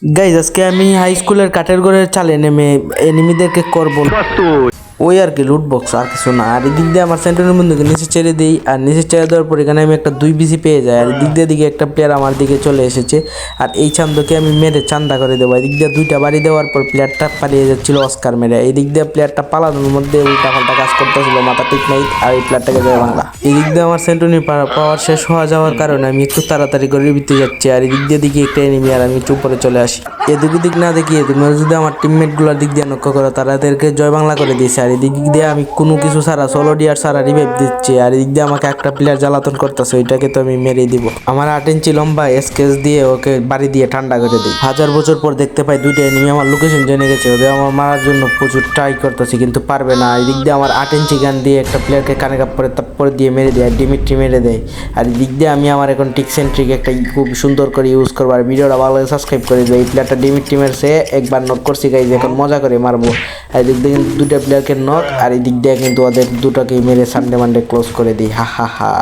Guys আজকে আমি high স্কুলের কাঠের ঘরের চালে নেমে এনিমিদেরকে করবো ওই আর কি লুট বক্স আর কিছু না। আর এদিক দিয়ে আমার সেন্টারের বন্ধুকে নিচে ছেড়ে দিই, আর নিচে ছেড়ে দেওয়ার পর এখানে আমি একটা 2 বিসি পেয়ে যাই। আর এদিক দিয়ে দিকে একটা প্লেয়ার আমার দিকে চলে এসেছে, আর এই চান্দকে আমি মেরে চান্দা করে দেবো। এদিক দিয়ে 2টা বাড়ি দেওয়ার পর প্লেয়ারটা পালিয়ে যাচ্ছিল অস্কার মেরে। এই দিক দিয়ে প্লেয়ারটা পালানোর মধ্যে উল্টা পাল্টা কাজ করতেছিল, মাথা ঠিক নাই, আর এই প্লেয়ারটাকে জয় বাংলা। এদিক দিয়ে আমার সেন্টুনি পাওয়ার শেষ হওয়া যাওয়ার কারণে আমি একটু তাড়াতাড়ি করে রিভিতে যাচ্ছি, আর এদিক দিয়ে দিকে একটা এনিমি, আর আমি একটু উপরে চলে আসি। এদিক দিক না দেখিয়ে তোমরা যদি আমার টিমমেটগুলোর দিক দিয়ে লক্ষ্য করো, তাদেরকে জয় বাংলা করে দিয়েছে। আর এদিক দিয়ে আমি কোনো কিছু ছাড়া সোলো ডিয়ার ছাড়া রিভাইভ দিচ্ছি, আর এদিক দিয়ে আমাকে একটা প্লেয়ার জ্বালাতন করতেছে, ওইটাকে তো আমি মেরে দিব। আমার 8 ইঞ্চি লম্বা স্কেচ দিয়ে ওকে বাড়ি দিয়ে ঠান্ডা করে দিই। 1000 বছর পর দেখতে পাই 2টা এনিমি আমার লোকেশন জেনে গেছে, ওদের আমার মারার জন্য প্রচুর ট্রাই করতেছি কিন্তু পারবে না। এদিক দিয়ে আমার 8 ইঞ্চি গান দিয়ে একটা প্লেয়ারকে কানে কাপ করে তারপরে দিয়ে মেরে দেয়, ডিমিট্রি মেরে দেয়। আর এদিক দিয়ে আমি আমার এখন টিক্স এন্ড ট্রিক একটা খুব সুন্দর করে ইউজ করবো। আর ভিডিওটা ভালো লাগে সাবস্ক্রাইব করে দেয়। এই প্লেয়ারটা ডিমিট্রি মেরেছে, একবার নক করছি গাইজ, এখন মজা করে মারবো। আর এদিক দিয়ে কিন্তু 2টা প্লেয়ারকে নক, আর এই দিক দিয়ে কিন্তু ওদের 2টাকেই মেরে সানডে মানডে ক্লোজ করে দিই। হা হা হা।